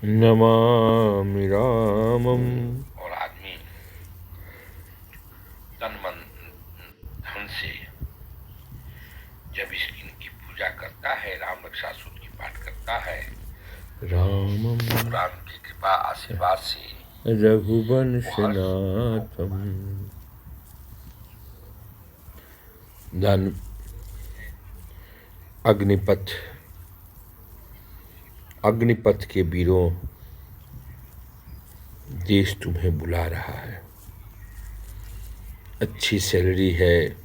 नमामि रामम्। और आदमी तन मन धन से जब इनकी पूजा करता है, राम रक्षा सूत्र की पाठ करता है, रामम् राम की कृपा आशीर्वाद से रघुवंशनाथम्। धन अग्निपथ के वीरों, देश तुम्हें बुला रहा है। अच्छी सैलरी है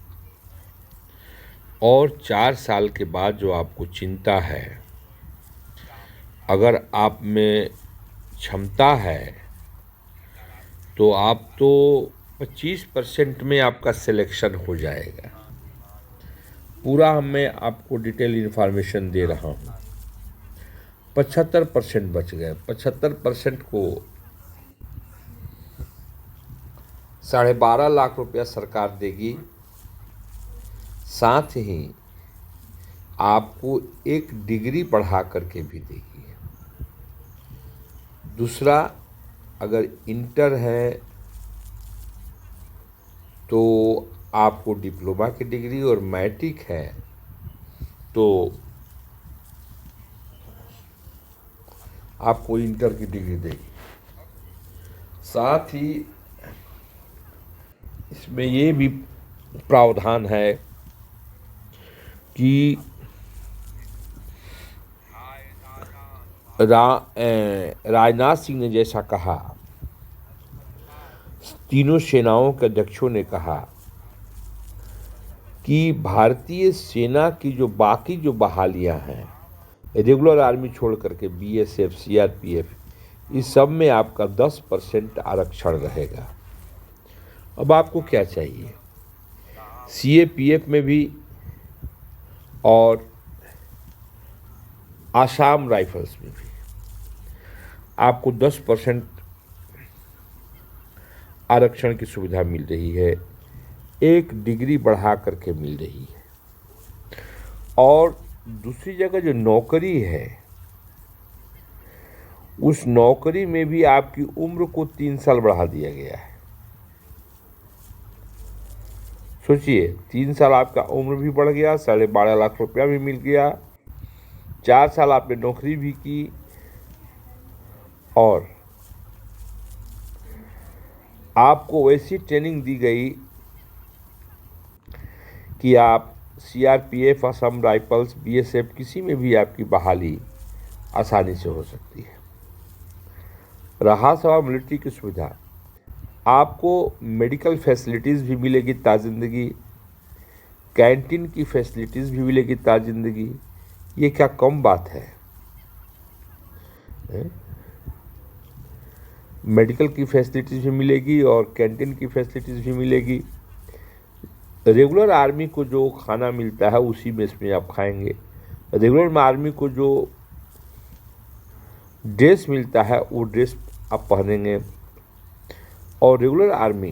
और 4 साल के बाद जो आपको चिंता है, अगर आप में क्षमता है तो आप तो 25% में आपका सिलेक्शन हो जाएगा। पूरा मैं आपको डिटेल इन्फॉर्मेशन दे रहा हूँ। 75% बच गए। 75% को 12.5 लाख रुपया सरकार देगी, साथ ही आपको एक डिग्री बढ़ा करके भी देगी। दूसरा, अगर इंटर है तो आपको डिप्लोमा की डिग्री, और मैट्रिक है तो आपको इंटर की डिग्री देगी। साथ ही इसमें ये भी प्रावधान है कि राजनाथ सिंह ने जैसा कहा, तीनों सेनाओं के अध्यक्षों ने कहा कि भारतीय सेना की जो बाकी जो बहालियां हैं, रेगुलर आर्मी छोड़ करके बीएसएफ, सीआरपीएफ, इस सब में आपका 10% आरक्षण रहेगा। अब आपको क्या चाहिए? सीएपीएफ में भी और आसाम राइफल्स में भी आपको 10% आरक्षण की सुविधा मिल रही है, एक डिग्री बढ़ा करके मिल रही है। और दूसरी जगह जो नौकरी है, उस नौकरी में भी आपकी उम्र को 3 साल बढ़ा दिया गया है। सोचिए, 3 साल आपका उम्र भी बढ़ गया, 12.5 लाख रुपया भी मिल गया, 4 साल आपने नौकरी भी की, और आपको वैसी ट्रेनिंग दी गई कि आप सीआरपीएफ, असम राइफल्स, बीएसएफ, किसी में भी आपकी बहाली आसानी से हो सकती है। रहा सवाल मिलिट्री की सुविधा, आपको मेडिकल फैसिलिटीज़ भी मिलेगी ताज़िंदगी, कैंटीन की फैसिलिटीज़ भी मिलेगी ताज़िंदगी। ये क्या कम बात है? मेडिकल की फैसिलिटीज़ भी मिलेगी और कैंटीन की फैसिलिटीज़ भी मिलेगी। रेगुलर आर्मी को जो खाना मिलता है उसी में इसमें आप खाएंगे। रेगुलर आर्मी को जो ड्रेस मिलता है वो ड्रेस आप पहनेंगे, और रेगुलर आर्मी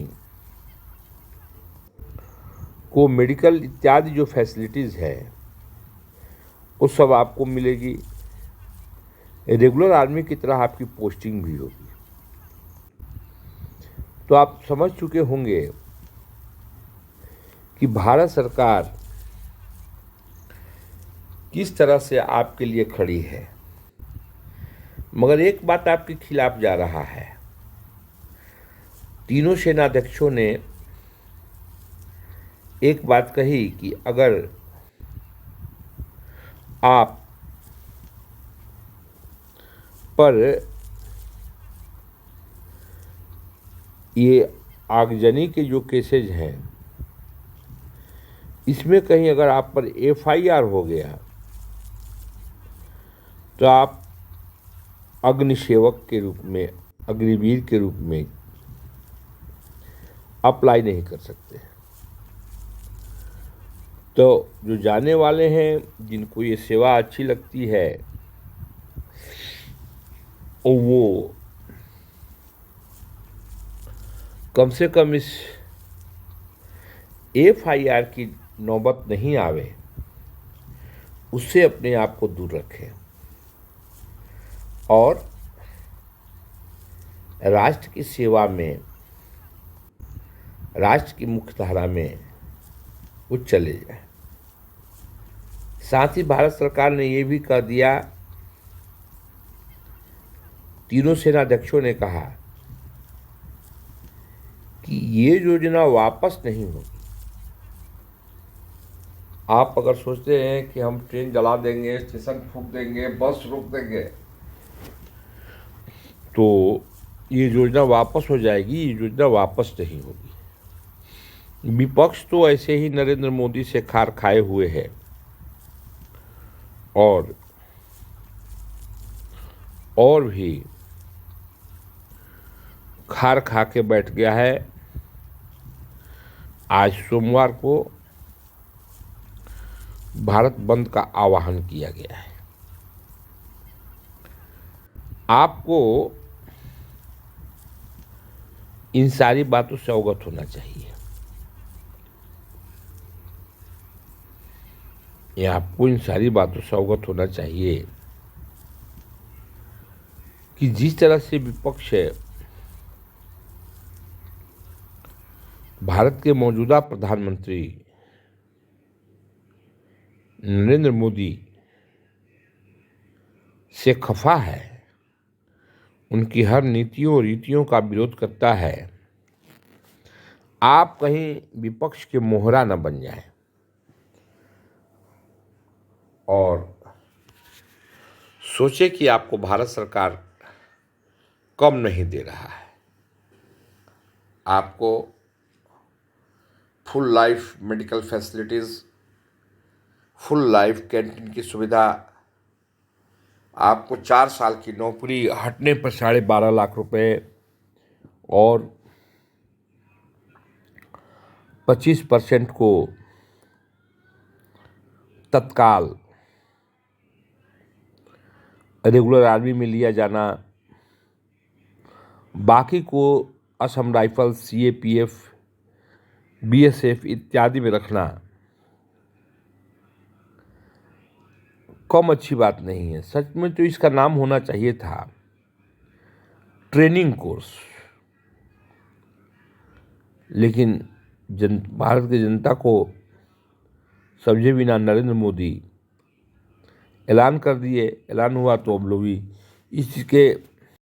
को मेडिकल इत्यादि जो फैसिलिटीज़ है वो सब आपको मिलेगी। रेगुलर आर्मी की तरह आपकी पोस्टिंग भी होगी। तो आप समझ चुके होंगे कि भारत सरकार किस तरह से आपके लिए खड़ी है। मगर एक बात आपके खिलाफ जा रहा है। तीनों सेनाध्यक्षों ने एक बात कही कि अगर आप पर ये आगजनी के जो केसेज हैं, इसमें कहीं अगर आप पर एफआईआर हो गया तो आप अग्निसेवक के रूप में, अग्निवीर के रूप में अप्लाई नहीं कर सकते। तो जो जाने वाले हैं, जिनको ये सेवा अच्छी लगती है, वो कम से कम इस एफआईआर की नौबत नहीं आवे, उससे अपने आप को दूर रखें। और राष्ट्र की सेवा में, राष्ट्र की मुख्य धारा में वो चले जाए। साथ ही भारत सरकार ने ये भी कह दिया, तीनों सेनाध्यक्षों ने कहा कि ये योजना वापस नहीं होगी। आप अगर सोचते हैं कि हम ट्रेन जला देंगे, स्टेशन फूंक देंगे, बस रोक देंगे, तो ये योजना वापस हो जाएगी, ये योजना वापस नहीं होगी। विपक्ष तो ऐसे ही नरेंद्र मोदी से खार खाए हुए है और भी खार खा के बैठ गया है। आज सोमवार को भारत बंद का आह्वान किया गया है। आपको इन सारी बातों से अवगत होना चाहिए। आपको इन सारी बातों से अवगत होना चाहिए कि जिस तरह से विपक्ष है, भारत के मौजूदा प्रधानमंत्री नरेंद्र मोदी से खफा है, उनकी हर नीतियों और रीतियों का विरोध करता है। आप कहीं विपक्ष के मोहरा न बन जाएं और सोचे कि आपको भारत सरकार कम नहीं दे रहा है। आपको full life medical facilities, full life canteen की सुविधा, आपको 4 साल की नौकरी हटने पर 12.5 लाख रुपए और 25% को तत्काल रेगुलर आर्मी में लिया जाना, बाकी को असम राइफल, CAPF, BSF इत्यादि में रखना कम अच्छी बात नहीं है। सच में तो इसका नाम होना चाहिए था ट्रेनिंग कोर्स। लेकिन भारत की जनता को समझे बिना नरेंद्र मोदी ऐलान कर दिए। ऐलान हुआ तो हम लोग भी इस चीज़ के